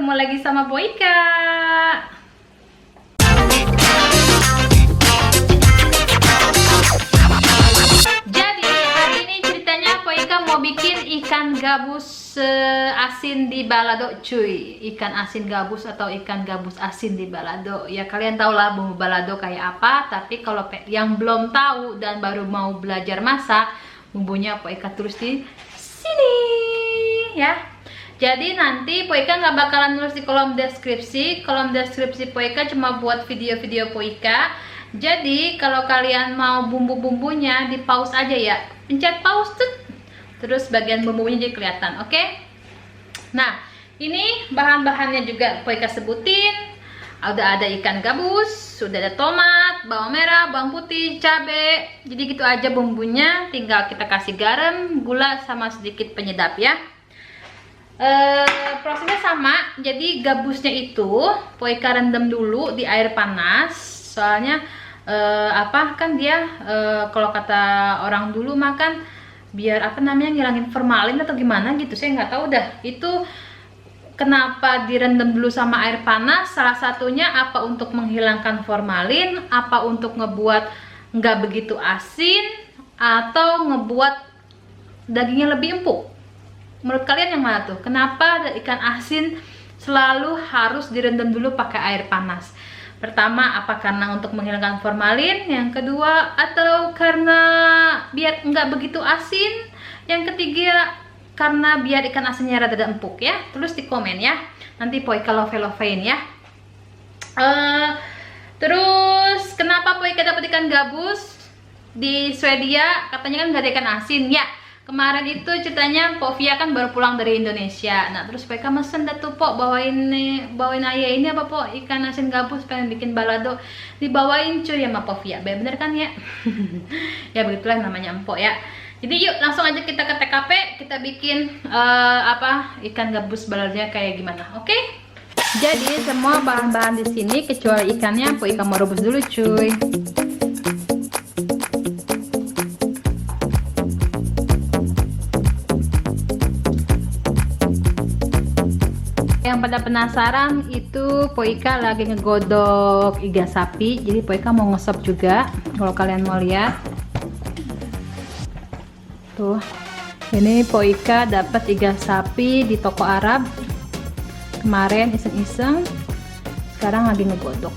ketemu lagi sama Boyka. Jadi hari ini ceritanya Boyka mau bikin ikan gabus asin di balado, cuy. Ikan asin gabus atau ikan gabus asin di balado. Ya kalian tau lah bumbu balado kayak apa. Tapi kalau yang belum tahu dan baru mau belajar masak, bumbunya Boyka tulis di sini ya. Jadi nanti Boyka nggak bakalan nulis di kolom deskripsi. Kolom deskripsi Boyka cuma buat video-video Boyka. Jadi kalau kalian mau bumbu-bumbunya di pause aja ya. Pencet pause tuh. Terus bagian bumbunya jadi kelihatan, oke? Nah, ini bahan-bahannya juga Boyka sebutin. Udah ada ikan gabus, sudah ada tomat, bawang merah, bawang putih, cabai. Jadi gitu aja bumbunya. Tinggal kita kasih garam, gula sama sedikit penyedap ya. Prosesnya sama, jadi gabusnya itu Boyka rendam dulu di air panas. Soalnya kan dia kalau kata orang dulu makan biar ngilangin formalin atau gimana gitu, saya nggak tahu dah itu kenapa direndam dulu sama air panas. Salah satunya apa untuk menghilangkan formalin, apa untuk ngebuat nggak begitu asin, atau ngebuat dagingnya lebih empuk. Menurut kalian yang mana tuh? Kenapa ikan asin selalu harus direndam dulu pakai air panas? Pertama, apa karena untuk menghilangkan formalin? Yang kedua, atau karena biar nggak begitu asin? Yang ketiga, karena biar ikan asinnya rada empuk ya. Tulis di komen ya. Nanti Boyka love-lovein ya. Terus, kenapa Boyka dapat ikan gabus? Di Swedia katanya kan nggak ada ikan asin ya. Kemarin itu ceritanya Povia kan baru pulang dari Indonesia. Nah terus Boyka mesen dah tuh Pok, bawain ayah ini apa Pok, ikan asin gabus, pengen bikin balado. Dibawain cuy sama Povia. Bener kan ya? Ya begitulah namanya empok ya. Jadi yuk langsung aja kita ke TKP, kita bikin ikan gabus baladonya kayak gimana, oke? Jadi semua bahan-bahan di sini kecuali ikannya Boyka mau rebus dulu cuy. Yang pada penasaran itu Boyka lagi ngegodok iga sapi. Jadi Boyka mau ngesop juga. Kalau kalian mau lihat, tuh ini Boyka dapat iga sapi di toko Arab kemarin, iseng-iseng. Sekarang lagi ngegodok.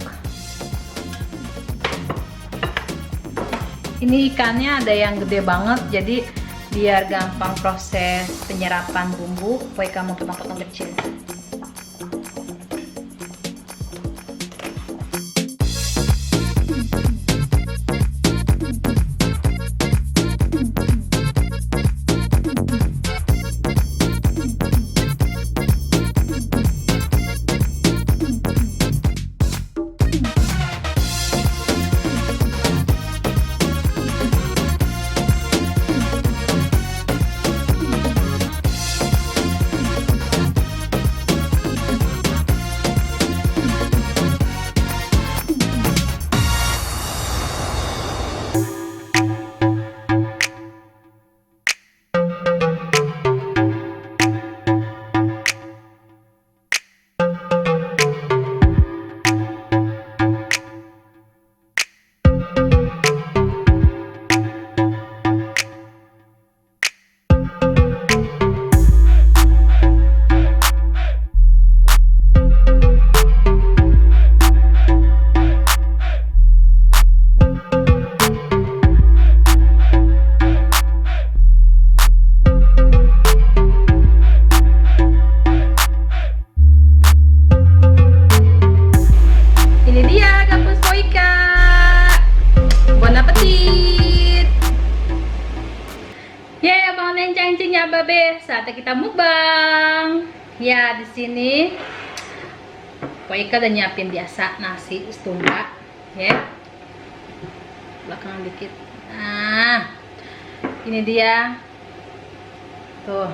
Ini ikannya ada yang gede banget, jadi biar gampang proses penyerapan bumbu, Boyka mau potong-potong kecil. Babe, saatnya kita mukbang. Ya, di sini Boyka udah nyiapin biasa nasi setumpak, ya. Belakangan dikit. Nah, ini dia. Tuh.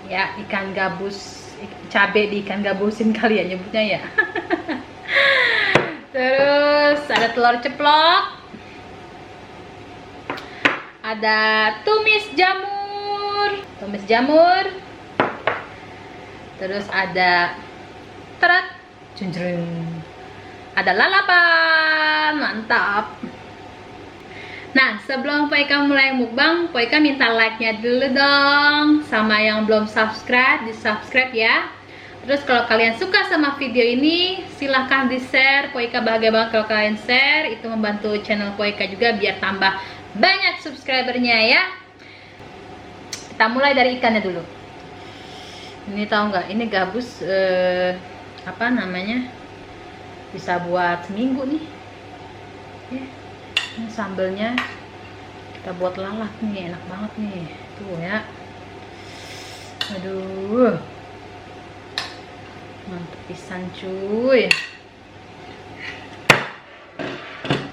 Ya, ikan gabus, cabe di ikan gabusin kali ya nyebutnya ya. Terus ada telur ceplok. Ada tumis jamur. Terus ada teret, junjreng. Ada lalapan, mantap. Nah, sebelum Poika mulai mukbang, Poika minta like-nya dulu dong. Sama yang belum subscribe, di-subscribe ya. Terus kalau kalian suka sama video ini, silahkan di-share. Poika bahagia banget kalau kalian share. Itu membantu channel Poika juga biar tambah banyak subscribernya ya. Kita mulai dari ikannya dulu. Ini tahu nggak? Ini gabus apa namanya? Bisa buat seminggu nih. Ya. Ini sambelnya kita buat lalap nih, enak banget nih. Tuh ya. Aduh. Mantep pisan cuy.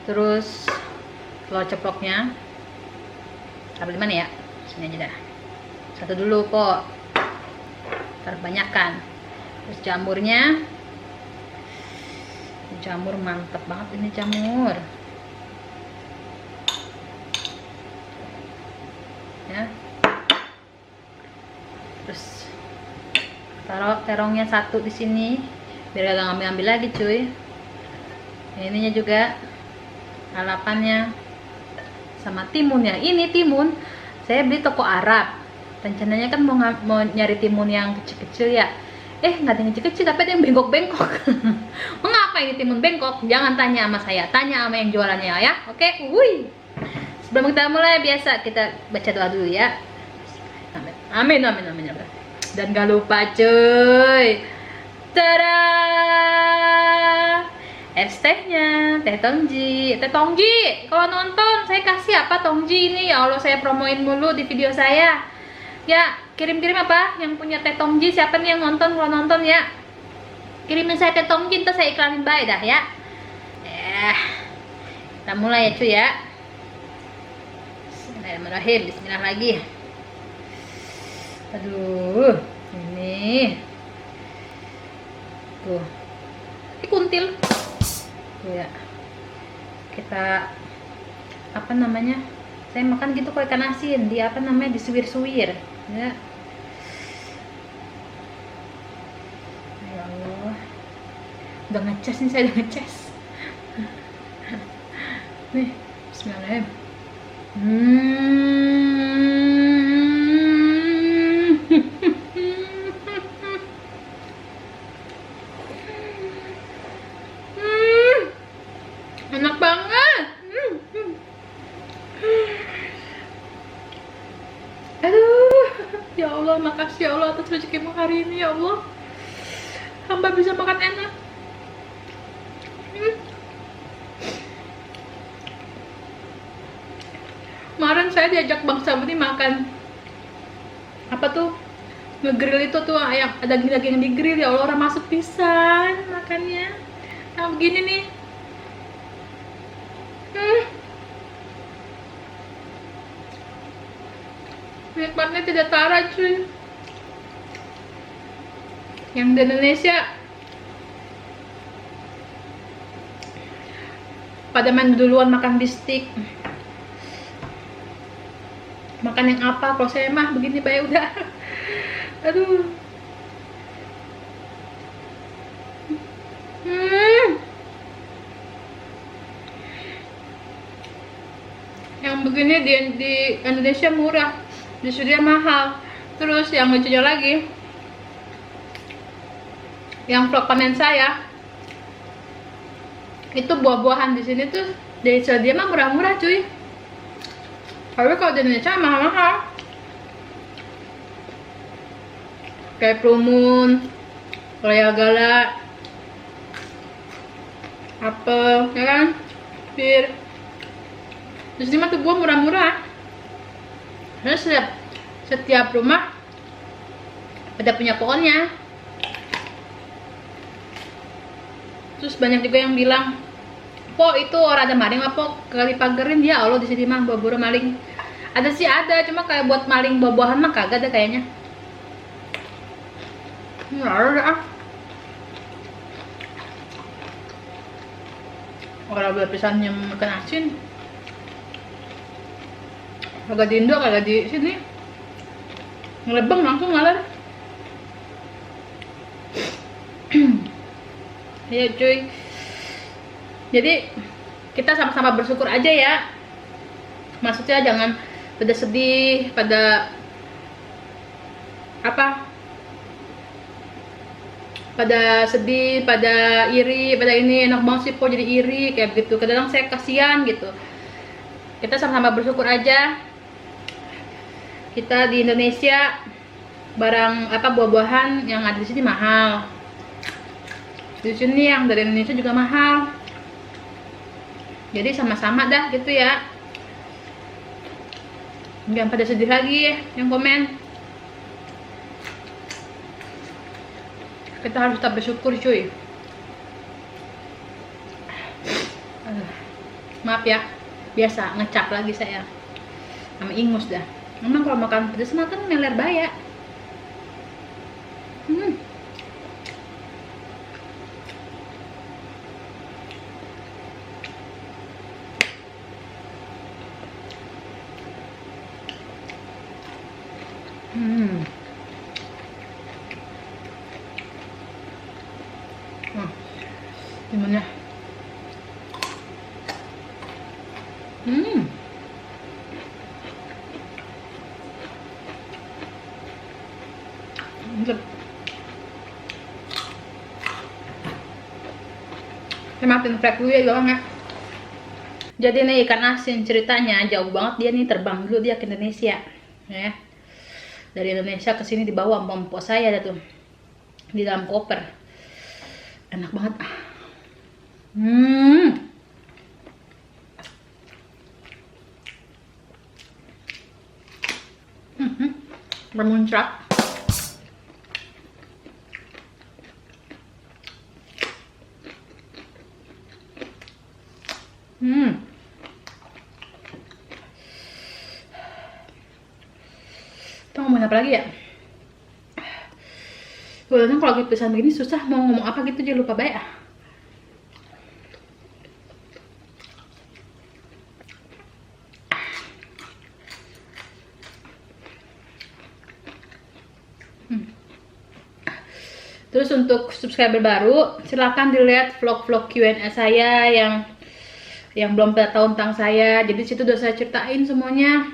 Terus telur ceploknya. Taruh di mana ya? Sini aja dah. Satu dulu, Po. Terbanyakan. Terus jamurnya. Jamur mantep banget ini jamur. Ya. Terus taruh terongnya satu di sini biar gak ngambil-ngambil lagi cuy. Ininya juga lalapannya sama timunnya. Ini timun saya beli toko Arab. Rencananya kan mau nyari timun yang kecil-kecil ya. Nggak ada yang kecil-kecil tapi ada yang bengkok-bengkok. Mengapa ini timun bengkok? Jangan tanya sama saya, tanya sama yang jualannya ya. Oke, wuih. Sebelum kita mulai, biasa kita baca doa dulu ya. Amin, amin, amin, amin. Dan gak lupa cuy, tada, es tehnya, teh tongji. Kalau nonton saya kasih apa tongji ini ya Allah, saya promoin mulu di video saya. Ya, kirim-kirim apa yang punya teh tongji, siapa nih yang nonton? Kalau nonton ya, kirimin saya teh tongji, ntar saya iklanin baik dah ya. Kita mulai ya cuy ya. Bismillahirrahmanirrahim. Bismillah lagi. Aduh, ini tuh, ini kuntil tuh ya. Kita apa namanya? Saya makan gitu kok ikan asin, di apa namanya, disuwir-suwir ya. Ya Allah, udah ngecas nih, saya udah ngecas nih. Bismillahirrahmanirrahim. Enak banget. Aduh, ya Allah, makasih ya Allah atas rezekimu hari ini ya Allah. Hamba bisa makan enak. Kemarin saya diajak Bang Sabri makan apa tuh, ngegrill itu tuh, ayam ada daging di grill, ya Allah, orang masuk pisan makannya. Nah begini nih. Nikmatnya tidak tara cuy. Yang di Indonesia pada main duluan makan bistik. Makan yang apa? Kalau saya mah begini baik udah. Aduh. Yang begini di Indonesia murah, di Suriah mahal. Terus yang lucunya lagi, yang vlog panen saya itu buah-buahan di sini tuh dari Suriah mah murah-murah cuy. Tapi kalau di Indonesia mahal-mahal. Kayak Plumun, Royal Gala, apel, ya kan? Bir. Di sini mah tuh buah murah-murah. Terus setiap rumah ada punya pohonnya. Terus banyak juga yang bilang, "Po itu orang ada maling apa kali pagerin?" Ya Allah, di sini mah buah maling. Ada sih ada, cuma kayak buat maling buah-buahan mah kagak ada kayaknya. Nggak ada ah. Orang berpisahan yang makan asin. Kagak di Indo, kagak di sini. Ngelebeng langsung ngalir. Ya cuy, jadi kita sama-sama bersyukur aja ya. Maksudnya jangan pada sedih, pada apa, pada sedih, pada iri, pada ini enak banget sih kok jadi iri kayak gitu. Kadang saya kasihan gitu. Kita sama-sama bersyukur aja. Kita di Indonesia barang apa buah-buahan yang ada di sini mahal. Di sini yang dari Indonesia juga mahal. Jadi sama-sama dah gitu ya. Jangan pada sedih lagi yang komen. Kita harus tetap bersyukur cuy. Maaf ya, biasa ngecap lagi saya sama ingus dah. Memang kalau makan pedas makan meler baya. Gimana? Mantap. Saya matiin flek dulu ya doang ya. Jadi nih ikan asin ceritanya jauh banget dia nih, terbang dulu dia ke Indonesia ya. Dari Indonesia ke sini dibawa sama empok saya ada tuh di dalam koper. Enak banget. Bermuncrat. Kita ngomong apa lagi ya? Sebenarnya kalau lagi pesan begini susah mau ngomong apa gitu, jadi lupa baik. Terus untuk subscriber baru, silahkan dilihat vlog-vlog Q&A saya yang belum pada tahu tentang saya. Jadi situ udah saya ceritain semuanya.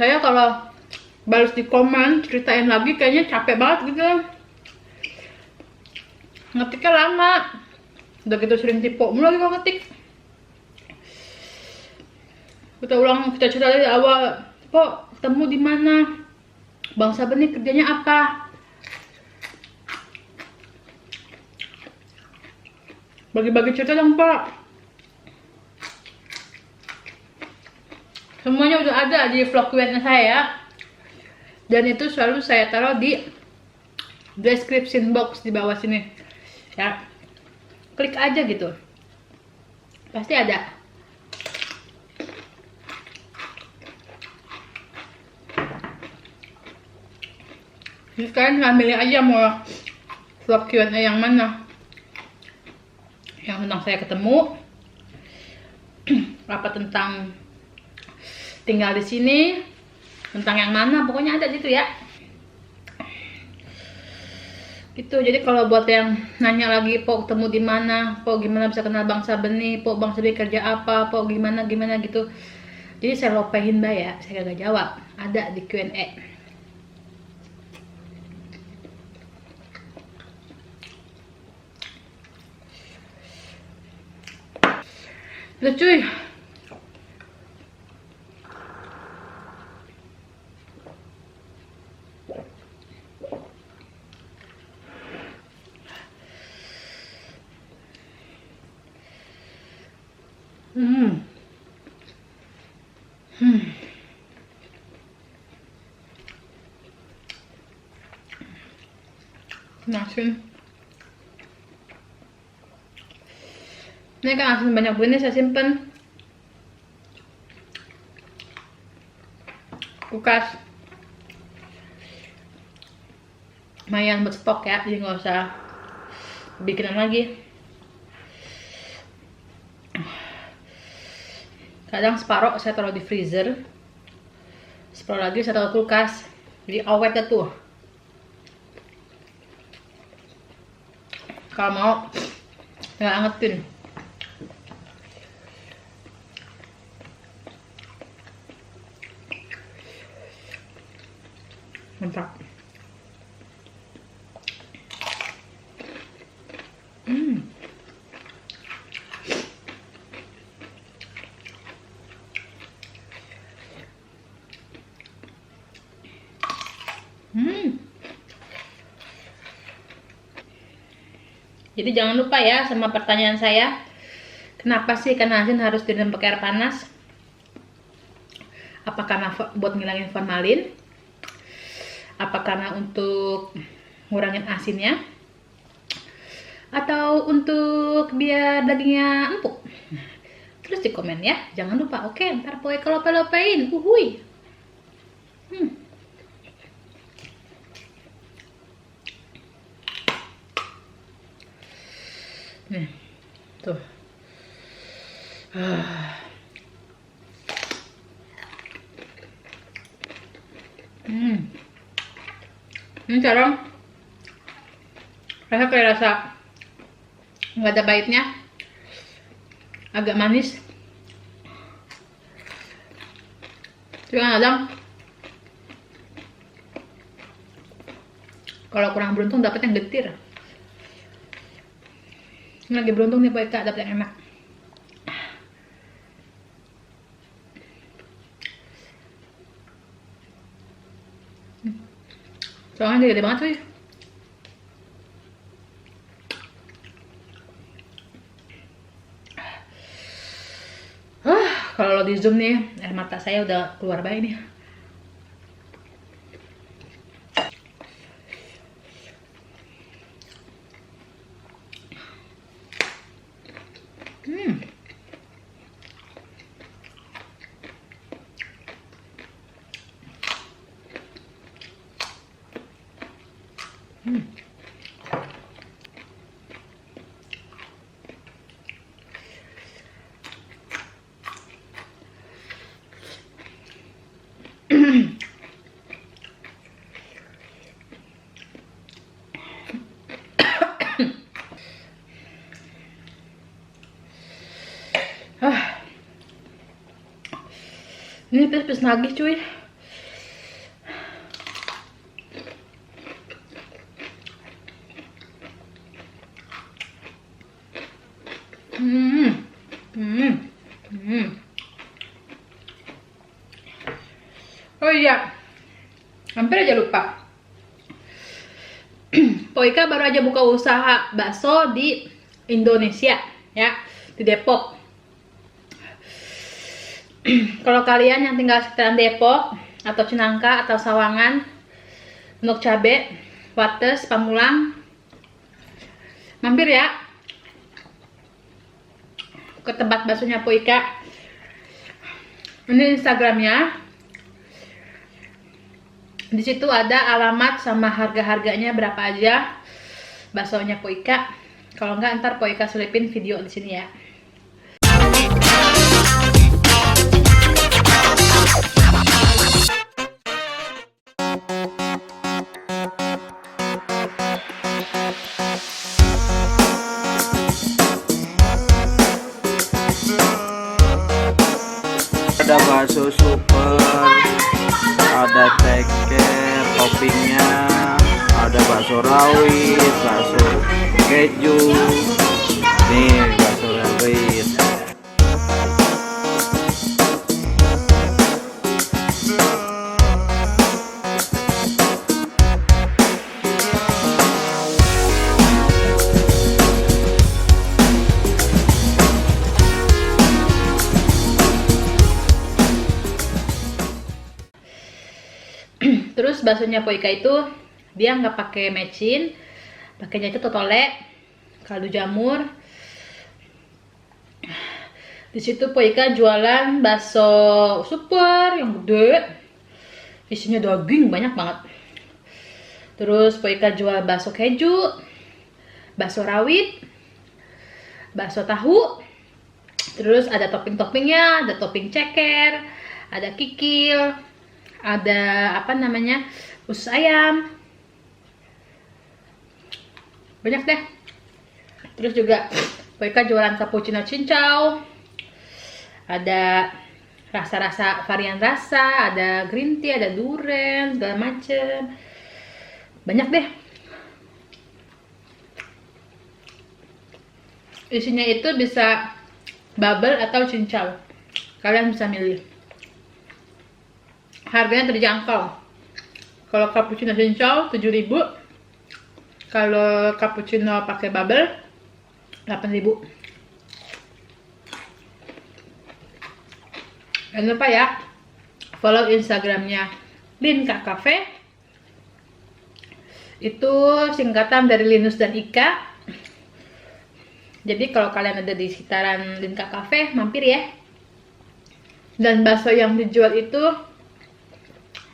Saya kalau balas di komen ceritain lagi kayaknya capek banget gitu. Ngetiknya lama. Udah gitu sering tipe mulu lagi kalau ngetik. Kita ulang, kita cerita dari awal. Pok, ketemu di mana? Bang Sabar nih kerjanya apa? Bagi-bagi cerita dong, Pak. Semuanya udah ada di vlog Q&A saya. Dan itu selalu saya taruh di description box di bawah sini. Ya. Klik aja gitu. Pasti ada. Jadi kalian tinggal milih aja mau vlog Q&A yang mana. Yang tentang saya ketemu, apa tentang tinggal di sini, tentang yang mana, pokoknya ada gitu ya. Gitu. Jadi kalau buat yang nanya lagi, Pok ketemu di mana, Pok gimana bisa kenal Bang Sabar nih, Pok Bang Sabar kerja apa, Pok gimana gitu. Jadi saya lopehin mbak ya, saya gak jawab. Ada di Q&A. Udah cuy. Asin. Ini kan asin banyak begini, saya simpen kulkas. Lumayan buat stok ya, jadi nggak usah bikinan lagi. Kadang separuh saya taruh di freezer, Separuh lagi saya taruh kulkas. Jadi awet tuh. Kalau mau tinggal angetin. Mantap. Jadi jangan lupa ya sama pertanyaan saya, kenapa sih ikan asin harus direndam pakai air panas? Apa karena buat ngilangin formalin? Apa karena untuk ngurangin asinnya? Atau untuk biar dagingnya empuk? Terus di komen ya, jangan lupa. Oke, ntar poe kalau lope-lopein, uhui. Nih, tuh. Ini sekarang rasa kayak rasa nggak ada pahitnya, agak manis. Kadang kalau kurang beruntung dapat yang getir. Ini lagi beruntung nih Pak Eka, dapat yang enak. Soalnya dia gede banget cuy. Kalau di zoom nih, air mata saya udah keluar baik nih. Ini pes nagih cuy. Oh iya, hampir aja lupa. Poika baru aja buka usaha bakso di Indonesia ya, di Depok. Kalau kalian yang tinggal sekitaran Depok atau Cinangka atau Sawangan, Pondok Cabe, Wates, Pamulang, mampir ya ke tempat baksonya Poika. Ini Instagramnya. Di situ ada alamat sama harga-harganya berapa aja baksonya Poika. Kalau nggak ntar Poika selipin video di sini ya. Ada bakso super, ada teker toppingnya, ada bakso rawit, bakso keju. Nih bakso rawit. Terus baksonya Poika itu dia nggak pakai mecin, pakainya itu totole, kaldu jamur. Di situ Poika jualan bakso super yang gede, isinya daging banyak banget. Terus Poika jual bakso keju, bakso rawit, bakso tahu. Terus ada topping-toppingnya, ada topping ceker, ada kikil, ada apa namanya, usus ayam, banyak deh. Terus juga Poika jualan cappuccino cincau, ada rasa-rasa, varian rasa, ada green tea, ada durian, segala macem, banyak deh. Isinya itu bisa bubble atau cincau, kalian bisa milih. Harganya terjangkau. Kalau cappuccino cincau 7.000, kalau cappuccino pakai bubble 8.000. Jangan lupa ya, follow Instagramnya Linka Cafe. Itu singkatan dari Linus dan Ika. Jadi kalau kalian ada di sekitaran Linka Cafe, mampir ya. Dan bakso yang dijual itu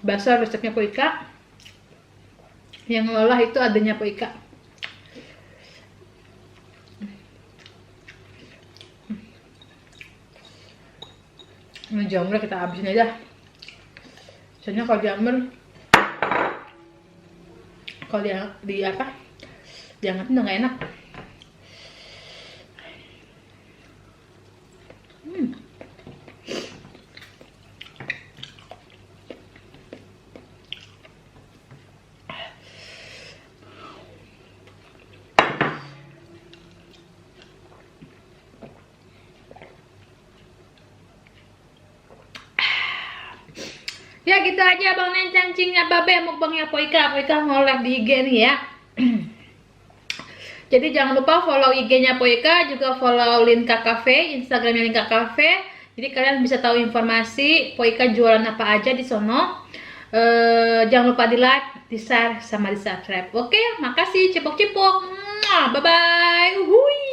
bakso resepnya Poika. Yang ngolah itu adanya Poika. Ini jamur kita habisin aja. Soalnya kalau jamur, kalau di apa, diangetin udah gak enak. Ya gitu aja Bang Nen cangcingnya Babe, mukbangnya Poika ngolah di IG nih ya. Jadi jangan lupa follow IG-nya Poika, juga follow Linka Cafe, Instagramnya Linka Cafe. Jadi kalian bisa tahu informasi Poika jualan apa aja di sono. Jangan lupa di like, di share, sama di subscribe. Oke, makasih, cipok-cipok. Bye bye. Uhuy.